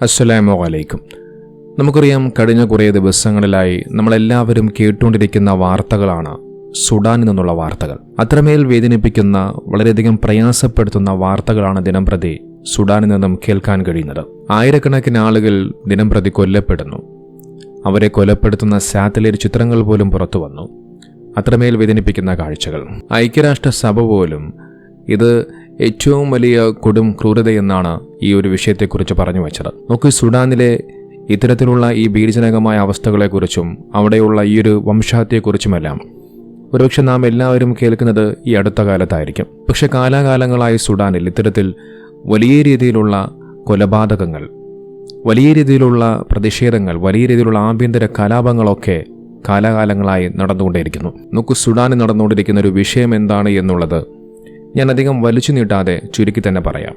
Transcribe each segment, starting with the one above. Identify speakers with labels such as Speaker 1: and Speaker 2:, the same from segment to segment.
Speaker 1: അസ്സലാമു അലൈക്കും. നമുക്കറിയാം, കഴിഞ്ഞ കുറേ ദിവസങ്ങളിലായി നമ്മളെല്ലാവരും കേട്ടുകൊണ്ടിരിക്കുന്ന വാർത്തകളാണ് സുഡാനിൽ നിന്നുള്ള വാർത്തകൾ. അത്രമേൽ വേദനിപ്പിക്കുന്ന, വളരെയധികം പ്രയാസപ്പെടുത്തുന്ന വാർത്തകളാണ് ദിനംപ്രതി സുഡാനിൽ നിന്നും കേൾക്കാൻ കഴിയുന്നത്. ആയിരക്കണക്കിന് ആളുകൾ ദിനംപ്രതി കൊല്ലപ്പെടുന്നു. അവരെ കൊലപ്പെടുത്തുന്ന സാറ്റലൈറ്റ് ചിത്രങ്ങൾ പോലും പുറത്തു വന്നു. അത്രമേൽ വേദനിപ്പിക്കുന്ന കാഴ്ചകൾ. ഐക്യരാഷ്ട്രസഭ പോലും ഇത് ഏറ്റവും വലിയ കൊടും ക്രൂരതയെന്നാണ് ഈ ഒരു വിഷയത്തെക്കുറിച്ച് പറഞ്ഞു വച്ചത്. നോക്കൂ, സുഡാനിലെ ഇത്തരത്തിലുള്ള ഈ ഭീതിജനകമായ അവസ്ഥകളെക്കുറിച്ചും അവിടെയുള്ള ഈ ഒരു വംശഹത്യയെക്കുറിച്ചുമെല്ലാം ഒരുപക്ഷെ നാം എല്ലാവരും കേൾക്കുന്നത് ഈ അടുത്ത കാലത്തായിരിക്കും. പക്ഷെ കാലാകാലങ്ങളായി സുഡാനിൽ ഇത്തരത്തിൽ വലിയ രീതിയിലുള്ള കൊലപാതകങ്ങൾ, വലിയ രീതിയിലുള്ള പ്രതിഷേധങ്ങൾ, വലിയ രീതിയിലുള്ള ആഭ്യന്തര കലാപങ്ങളൊക്കെ കാലാകാലങ്ങളായി നടന്നുകൊണ്ടേയിരിക്കുന്നു. നോക്കൂ, സുഡാനിൽ നടന്നുകൊണ്ടിരിക്കുന്ന ഒരു വിഷയം എന്താണ് എന്നുള്ളത് ഞാൻ അധികം വലിച്ചു നീട്ടാതെ ചുരുക്കി തന്നെ പറയാം.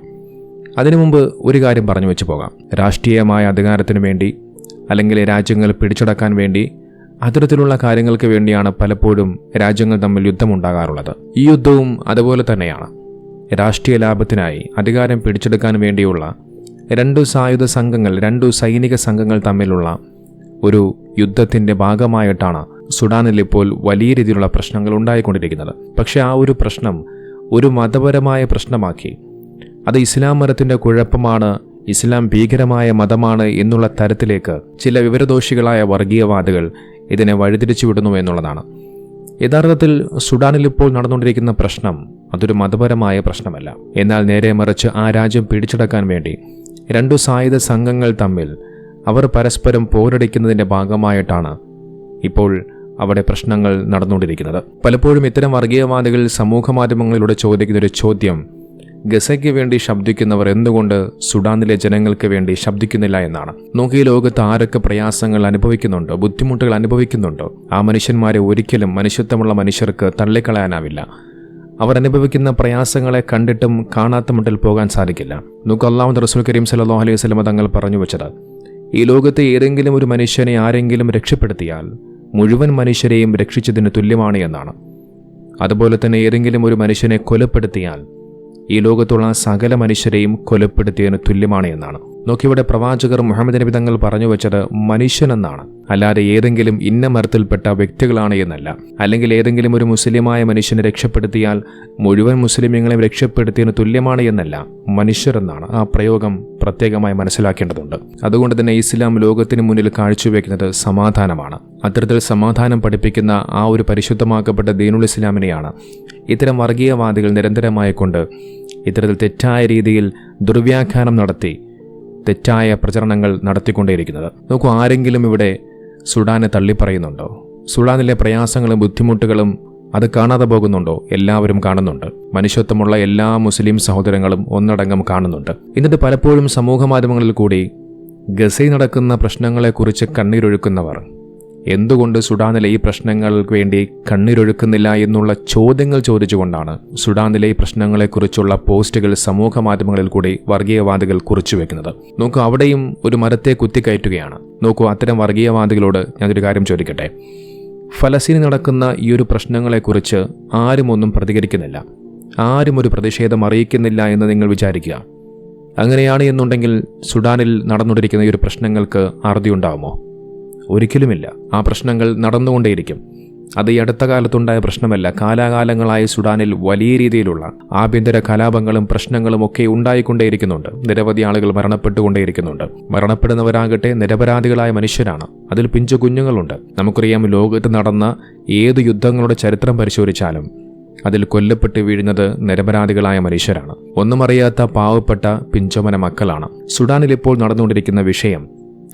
Speaker 1: അതിനു മുമ്പ് ഒരു കാര്യം പറഞ്ഞു വെച്ച് പോകാം. രാഷ്ട്രീയമായ അധികാരത്തിനു വേണ്ടി അല്ലെങ്കിൽ രാജ്യങ്ങൾ പിടിച്ചടക്കാൻ വേണ്ടി അത്തരത്തിലുള്ള കാര്യങ്ങൾക്ക് വേണ്ടിയാണ് പലപ്പോഴും രാജ്യങ്ങൾ തമ്മിൽ യുദ്ധമുണ്ടാകാറുള്ളത്. ഈ യുദ്ധവും അതുപോലെ തന്നെയാണ്. രാഷ്ട്രീയ ലാഭത്തിനായി അധികാരം പിടിച്ചെടുക്കാൻ വേണ്ടിയുള്ള രണ്ടു സായുധ സംഘങ്ങൾ, രണ്ടു സൈനിക സംഘങ്ങൾ തമ്മിലുള്ള ഒരു യുദ്ധത്തിൻ്റെ ഭാഗമായിട്ടാണ് സുഡാനിൽ ഇപ്പോൾ വലിയ രീതിയിലുള്ള പ്രശ്നങ്ങൾ ഉണ്ടായിക്കൊണ്ടിരിക്കുന്നത്. പക്ഷേ ആ ഒരു പ്രശ്നം ഒരു മതപരമായ പ്രശ്നമാക്കി, അത് ഇസ്ലാം മതത്തിൻ്റെ കുഴപ്പമാണ്, ഇസ്ലാം ഭീകരമായ മതമാണ് എന്നുള്ള തരത്തിലേക്ക് ചില വിവരദോഷികളായ വർഗീയവാദികൾ ഇതിനെ വഴിതിരിച്ചു വിടുന്നു എന്നുള്ളതാണ്. യഥാർത്ഥത്തിൽ സുഡാനിൽ ഇപ്പോൾ നടന്നുകൊണ്ടിരിക്കുന്ന പ്രശ്നം അതൊരു മതപരമായ പ്രശ്നമല്ല. എന്നാൽ നേരെ മറിച്ച് ആ രാജ്യം പിടിച്ചടക്കാൻ വേണ്ടി രണ്ടു സായുധ സംഘങ്ങൾ തമ്മിൽ അവർ പരസ്പരം പോരടിക്കുന്നതിൻ്റെ ഭാഗമായിട്ടാണ് ഇപ്പോൾ അവിടെ പ്രശ്നങ്ങൾ നടന്നുകൊണ്ടിരിക്കുന്നത്. പലപ്പോഴും ഇത്തരം വർഗീയവാദികൾ സമൂഹ മാധ്യമങ്ങളിലൂടെ ചോദിക്കുന്നൊരു ചോദ്യം, ഗസയ്ക്ക് വേണ്ടി ശബ്ദിക്കുന്നവർ എന്തുകൊണ്ട് സുഡാനിലെ ജനങ്ങൾക്ക് വേണ്ടി ശബ്ദിക്കുന്നില്ല എന്നാണ്. നോക്കി, ലോകത്ത് ആരൊക്കെ പ്രയാസങ്ങൾ അനുഭവിക്കുന്നുണ്ടോ, ബുദ്ധിമുട്ടുകൾ അനുഭവിക്കുന്നുണ്ടോ, ആ മനുഷ്യന്മാരെ ഒരിക്കലും മനുഷ്യത്വമുള്ള മനുഷ്യർക്ക് തള്ളിക്കളയാനാവില്ല. അവർ അനുഭവിക്കുന്ന പ്രയാസങ്ങളെ കണ്ടിട്ടും കാണാത്ത മട്ടിൽ പോകാൻ സാധിക്കില്ല. നോക്കൂ, അല്ലാഹുവിന്റെ റസൂൽ കരീം സല്ലല്ലാഹു അലൈഹി വസല്ലം തങ്ങൾ പറഞ്ഞു വെച്ചത്, ഈ ലോകത്തെ ഏതെങ്കിലും ഒരു മനുഷ്യനെ ആരെങ്കിലും രക്ഷപ്പെടുത്തിയാൽ മുഴുവൻ മനുഷ്യരെയും രക്ഷിച്ചതിന് തുല്യമാണ് എന്നാണ്. അതുപോലെ തന്നെ ഏതെങ്കിലും ഒരു മനുഷ്യനെ കൊലപ്പെടുത്തിയാൽ ഈ ലോകത്തുള്ള സകല മനുഷ്യരെയും കൊലപ്പെടുത്തിയതിന് തുല്യമാണ് എന്നാണ്. നോക്കിവിടെ പ്രവാചകർ മുഹമ്മദ് നബി തങ്ങൾ പറഞ്ഞു വെച്ചത് മനുഷ്യനെന്നാണ്, അല്ലാതെ ഏതെങ്കിലും ഇന്ന മരത്തിൽപ്പെട്ട വ്യക്തികളാണ് എന്നല്ല. അല്ലെങ്കിൽ ഏതെങ്കിലും ഒരു മുസ്ലിമായ മനുഷ്യനെ രക്ഷപ്പെടുത്തിയാൽ മുഴുവൻ മുസ്ലിമീങ്ങളെയും രക്ഷപ്പെടുത്തിയതിന് തുല്യമാണ് എന്നല്ല, മനുഷ്യരെന്നാണ്. ആ പ്രയോഗം പ്രത്യേകമായി മനസ്സിലാക്കേണ്ടതുണ്ട്. അതുകൊണ്ട് തന്നെ ഇസ്ലാം ലോകത്തിന് മുന്നിൽ കാഴ്ചവെക്കുന്നത് സമാധാനമാണ്. അത്തരത്തിൽ സമാധാനം പഠിപ്പിക്കുന്ന ആ ഒരു പരിശുദ്ധമാക്കപ്പെട്ട ദീനുൽ ഇസ്ലാമിനെയാണ് ഇത്തരം വർഗീയവാദികൾ നിരന്തരമായി കൊണ്ട് ഇത്തരത്തിൽ തെറ്റായ രീതിയിൽ ദുർവ്യാഖ്യാനം നടത്തി തെറ്റായ പ്രചരണങ്ങൾ നടത്തിക്കൊണ്ടേയിരിക്കുന്നത്. നോക്കൂ, ആരെങ്കിലും ഇവിടെ സുഡാനെ തള്ളിപ്പറയുന്നുണ്ടോ? സുഡാനിലെ പ്രയാസങ്ങളും ബുദ്ധിമുട്ടുകളും അത് കാണാതെ പോകുന്നുണ്ടോ? എല്ലാവരും കാണുന്നുണ്ട്. മനുഷ്യത്വമുള്ള എല്ലാ മുസ്ലിം സഹോദരങ്ങളും ഒന്നടങ്കം കാണുന്നുണ്ട്. എന്നിട്ട് പലപ്പോഴും സമൂഹ മാധ്യമങ്ങളിൽ കൂടി ഗസയിൽ നടക്കുന്ന പ്രശ്നങ്ങളെക്കുറിച്ച് കണ്ണീരൊഴുക്കുന്നവർ എന്തുകൊണ്ട് സുഡാനിലെ ഈ പ്രശ്നങ്ങൾക്ക് വേണ്ടി കണ്ണീരൊഴുക്കുന്നില്ല എന്നുള്ള ചോദ്യങ്ങൾ ചോദിച്ചുകൊണ്ടാണ് സുഡാനിലെ ഈ പ്രശ്നങ്ങളെക്കുറിച്ചുള്ള പോസ്റ്റുകൾ സമൂഹ മാധ്യമങ്ങളിൽ കൂടി വർഗീയവാദികൾ കുറിച്ചുവെക്കുന്നത്. നോക്കൂ, അവിടെയും ഒരു മരത്തെ കുത്തിക്കയറ്റുകയാണ്. നോക്കൂ, അത്തരം വർഗീയവാദികളോട് ഞാനൊരു കാര്യം ചോദിക്കട്ടെ. ഫലസ്തീനിൽ നടക്കുന്ന ഈ ഒരു പ്രശ്നങ്ങളെക്കുറിച്ച് ആരും ഒന്നും പ്രതികരിക്കുന്നില്ല, ആരും ഒരു പ്രതിഷേധം അറിയിക്കുന്നില്ല എന്ന് നിങ്ങൾ വിചാരിക്കുക. അങ്ങനെയാണ് എന്നുണ്ടെങ്കിൽ സുഡാനിൽ നടന്നുകൊണ്ടിരിക്കുന്ന ഈ ഒരു പ്രശ്നങ്ങൾക്ക് അറുതി ഉണ്ടാകുമോ? ഒരിക്കലുമില്ല. ആ പ്രശ്നങ്ങൾ നടന്നുകൊണ്ടേയിരിക്കും. അത് ഈ അടുത്ത കാലത്തുണ്ടായ പ്രശ്നമല്ല. കാലാകാലങ്ങളായി സുഡാനിൽ വലിയ രീതിയിലുള്ള ആഭ്യന്തര കലാപങ്ങളും പ്രശ്നങ്ങളും ഒക്കെ ഉണ്ടായിക്കൊണ്ടേയിരിക്കുന്നുണ്ട്. നിരവധി ആളുകൾ മരണപ്പെട്ടുകൊണ്ടേയിരിക്കുന്നുണ്ട്. മരണപ്പെടുന്നവരാകട്ടെ നിരപരാധികളായ മനുഷ്യരാണ്. അതിൽ പിഞ്ചു കുഞ്ഞുങ്ങളുണ്ട്. നമുക്കറിയാം, ലോകത്ത് നടന്ന ഏത് യുദ്ധങ്ങളുടെ ചരിത്രം പരിശോധിച്ചാലും അതിൽ കൊല്ലപ്പെട്ട് വീഴുന്നത് നിരപരാധികളായ മനുഷ്യരാണ്. ഒന്നും അറിയാത്ത പാവപ്പെട്ട പിഞ്ചോമന മക്കളാണ്. സുഡാനിൽ ഇപ്പോൾ നടന്നുകൊണ്ടിരിക്കുന്ന വിഷയം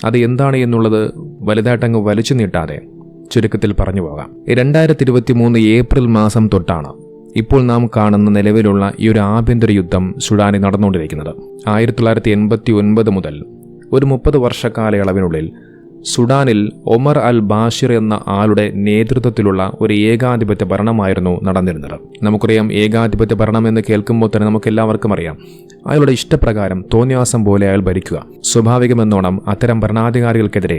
Speaker 1: അത് എന്താണ് എന്നുള്ളത് വലുതായിട്ടങ്ങ് വലിച്ചു നീട്ടാതെ ചുരുക്കത്തിൽ പറഞ്ഞു പോകാം. 2023 ഏപ്രിൽ മാസം തൊട്ടാണ് ഇപ്പോൾ നാം കാണുന്ന നിലവിലുള്ള ഈ ഒരു ആഭ്യന്തര യുദ്ധം സുഡാനിൽ നടന്നുകൊണ്ടിരിക്കുന്നത്. 1989 മുതൽ ഒരു 30 വർഷക്കാലയളവിനുള്ളിൽ സുഡാനിൽ ഒമർ അൽ ബാഷിർ എന്ന ആളുടെ നേതൃത്വത്തിലുള്ള ഒരു ഏകാധിപത്യ ഭരണമായിരുന്നു നടന്നിരുന്നത്. നമുക്കറിയാം, ഏകാധിപത്യ ഭരണം എന്ന് കേൾക്കുമ്പോൾ തന്നെ നമുക്ക് എല്ലാവർക്കും അറിയാം, അയാളുടെ ഇഷ്ടപ്രകാരം തോന്നിയാസം പോലെ അയാൾ ഭരിക്കുക. സ്വാഭാവികമെന്നോണം അത്തരം ഭരണാധികാരികൾക്കെതിരെ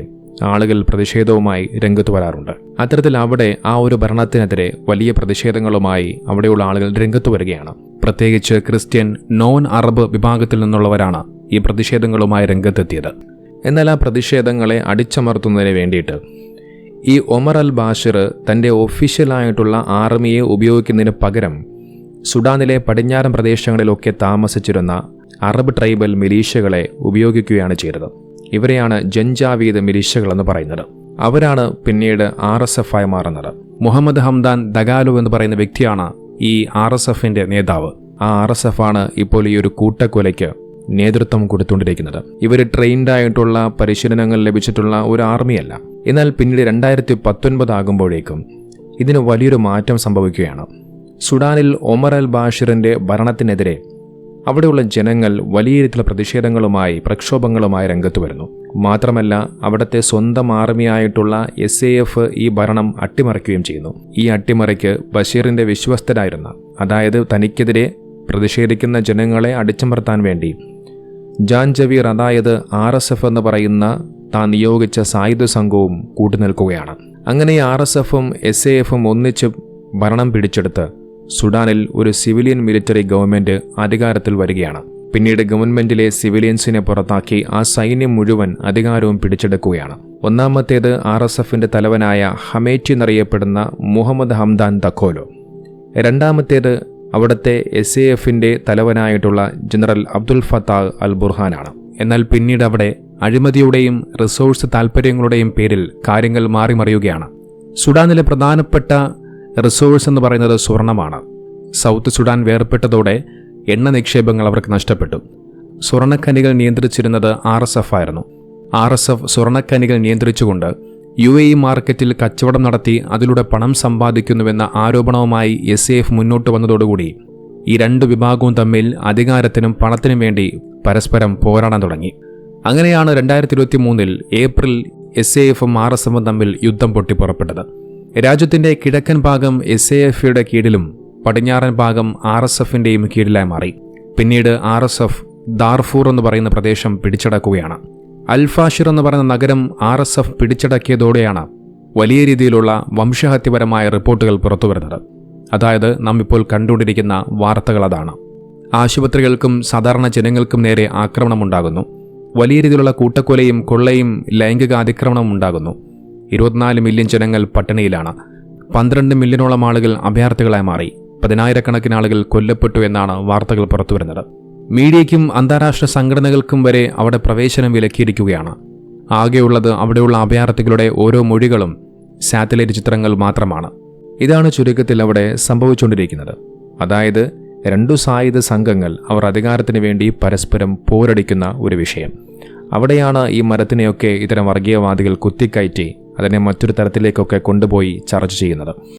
Speaker 1: ആളുകൾ പ്രതിഷേധവുമായി രംഗത്ത് വരാറുണ്ട്. അത്തരത്തിൽ അവിടെ ആ ഒരു ഭരണത്തിനെതിരെ വലിയ പ്രതിഷേധങ്ങളുമായി അവിടെയുള്ള ആളുകൾ രംഗത്ത് വരികയാണ്. പ്രത്യേകിച്ച് ക്രിസ്ത്യൻ നോൺ അറബ് വിഭാഗത്തിൽ നിന്നുള്ളവരാണ് ഈ പ്രതിഷേധങ്ങളുമായി രംഗത്തെത്തിയത്. എന്നാൽ ആ പ്രതിഷേധങ്ങളെ അടിച്ചമർത്തുന്നതിന് വേണ്ടിയിട്ട് ഈ ഒമർ അൽ ബാഷിർ തൻ്റെ ഒഫീഷ്യലായിട്ടുള്ള ആർമിയെ ഉപയോഗിക്കുന്നതിന് പകരം സുഡാനിലെ പടിഞ്ഞാറൻ പ്രദേശങ്ങളിലൊക്കെ താമസിച്ചിരുന്ന അറബ് ട്രൈബൽ മിലീഷ്യകളെ ഉപയോഗിക്കുകയാണ് ചെയ്തത്. ഇവരെയാണ് ജൻജാവീദ് മിലീഷ്യകളെന്ന് പറയുന്നത്. അവരാണ് പിന്നീട് RSF ആയി മാറുന്നത്. മുഹമ്മദ് ഹംദാൻ ദഗാലോ എന്ന് പറയുന്ന വ്യക്തിയാണ് ഈ RSFന്റെ നേതാവ്. ആ RSF ആണ് ഇപ്പോൾ ഈ ഒരു കൂട്ടക്കൊലയ്ക്ക് നേതൃത്വം കൊടുത്തുകൊണ്ടിരിക്കുന്നത്. ഇവർ ട്രെയിൻഡ് ആയിട്ടുള്ള പരിശീലനങ്ങൾ ലഭിച്ചിട്ടുള്ള ഒരു ആർമിയല്ല. എന്നാൽ പിന്നീട് 2019 ആകുമ്പോഴേക്കും ഇതിന് വലിയൊരു മാറ്റം സംഭവിക്കുകയാണ്. സുഡാനിൽ ഒമർ അൽ ബാഷിറിന്റെ ഭരണത്തിനെതിരെ അവിടെയുള്ള ജനങ്ങൾ വലിയ രീതിയിലുള്ള പ്രതിഷേധങ്ങളുമായി പ്രക്ഷോഭങ്ങളുമായി രംഗത്ത് വരുന്നു. മാത്രമല്ല അവിടുത്തെ സ്വന്തം ആർമിയായിട്ടുള്ള SAF ഈ ഭരണം അട്ടിമറിക്കുകയും ചെയ്യുന്നു. ഈ അട്ടിമറിക്ക് ബഷീറിന്റെ വിശ്വസ്തരായിരുന്ന, അതായത് തനിക്കെതിരെ പ്രതിഷേധിക്കുന്ന ജനങ്ങളെ അടിച്ചമർത്താൻ വേണ്ടി ജാൻ ജവീർ, അതായത് RSF എന്ന് പറയുന്ന താൻ നിയോഗിച്ച സായുധ സംഘവും കൂട്ടുനിൽക്കുകയാണ്. അങ്ങനെ RSFും SAFും ഒന്നിച്ച് ഭരണം പിടിച്ചെടുത്ത് സുഡാനിൽ ഒരു സിവിലിയൻ മിലിറ്ററി ഗവൺമെന്റ് അധികാരത്തിൽ വരികയാണ്. പിന്നീട് ഗവൺമെന്റിലെ സിവിലിയൻസിനെ പുറത്താക്കി ആ സൈന്യം മുഴുവൻ അധികാരവും പിടിച്ചെടുക്കുകയാണ്. ഒന്നാമത്തേത് RSFന്റെ തലവനായ ഹമേറ്റി എന്നറിയപ്പെടുന്ന മുഹമ്മദ് ഹംദാൻ ദഖോലോ. രണ്ടാമത്തേത് അവിടുത്തെ SAFന്റെ തലവനായിട്ടുള്ള ജനറൽ അബ്ദുൽ ഫത്താഹ് അൽ ബുർഹാനാണ്. എന്നാൽ പിന്നീട് അവിടെ അഴിമതിയുടെയും റിസോഴ്സ് താൽപ്പര്യങ്ങളുടെയും പേരിൽ കാര്യങ്ങൾ മാറിമറിയുകയാണ്. സുഡാനിലെ പ്രധാനപ്പെട്ട റിസോഴ്സ് എന്ന് പറയുന്നത് സ്വർണമാണ്. സൗത്ത് സുഡാൻ വേർപെട്ടതോടെ എണ്ണ നിക്ഷേപങ്ങൾ അവർക്ക് നഷ്ടപ്പെട്ടു. സ്വർണ്ണഖനികൾ നിയന്ത്രിച്ചിരുന്നത് RSF ആയിരുന്നു. RSF സ്വർണ്ണഖനികൾ നിയന്ത്രിച്ചുകൊണ്ട് UAE മാർക്കറ്റിൽ കച്ചവടം നടത്തി അതിലൂടെ പണം സമ്പാദിക്കുന്നുവെന്ന ആരോപണവുമായി SAF മുന്നോട്ട് വന്നതോടുകൂടി ഈ രണ്ടു വിഭാഗവും തമ്മിൽ അധികാരത്തിനും പണത്തിനും വേണ്ടി പരസ്പരം പോരാടാൻ തുടങ്ങി. അങ്ങനെയാണ് 2023 ഏപ്രിൽ SAFും RSFും തമ്മിൽ യുദ്ധം പൊട്ടിപ്പുറപ്പെട്ടത്. രാജ്യത്തിന്റെ കിഴക്കൻ ഭാഗം SAFയുടെ കീഴിലും പടിഞ്ഞാറൻ ഭാഗം RSFന്റെയും കീഴിലായി മാറി. പിന്നീട് RSF ദാർഫൂർ എന്ന് പറയുന്ന പ്രദേശം പിടിച്ചടക്കുകയാണ്. അൽഫാഷിർ എന്ന് പറയുന്ന നഗരം RSF പിടിച്ചടക്കിയതോടെയാണ് വലിയ രീതിയിലുള്ള വംശഹത്യപരമായ റിപ്പോർട്ടുകൾ പുറത്തുവരുന്നത്. അതായത് നാം ഇപ്പോൾ കണ്ടുകൊണ്ടിരിക്കുന്ന വാർത്തകൾ അതാണ്. ആശുപത്രികൾക്കും സാധാരണ ജനങ്ങൾക്കും നേരെ ആക്രമണമുണ്ടാകുന്നു. വലിയ രീതിയിലുള്ള കൂട്ടക്കൊലയും കൊള്ളയും ലൈംഗിക അതിക്രമണവും ഉണ്ടാകുന്നു. 24 മില്യൺ ജനങ്ങൾ പട്ടിണിയിലാണ്. 12 മില്യണോളം ആളുകൾ അഭയാർത്ഥികളായി മാറി. 10,000-കണക്കിന് ആളുകൾ കൊല്ലപ്പെട്ടു എന്നാണ് വാർത്തകൾ പുറത്തുവരുന്നത്. മീഡിയയ്ക്കും അന്താരാഷ്ട്ര സംഘടനകൾക്കും വരെ അവിടെ പ്രവേശനം വിലക്കിയിരിക്കുകയാണ്. ആകെയുള്ളത് അവിടെയുള്ള അഭയാർത്ഥികളുടെ ഓരോ മൊഴികളും സാറ്റലൈറ്റ് ചിത്രങ്ങൾ മാത്രമാണ്. ഇതാണ് ചുരുക്കത്തിൽ അവിടെ സംഭവിച്ചുകൊണ്ടിരിക്കുന്നത്. അതായത് രണ്ടു സായുധ സംഘങ്ങൾ അവർ അധികാരത്തിന് വേണ്ടി പരസ്പരം പോരടിക്കുന്ന ഒരു വിഷയം. അവിടെയാണ് ഈ മരത്തിനെയൊക്കെ ഇത്തരം വർഗീയവാദികൾ കുത്തിക്കയറ്റി അതിനെ മറ്റൊരു തരത്തിലേക്കൊക്കെ കൊണ്ടുപോയി ചർച്ച ചെയ്യുന്നത്.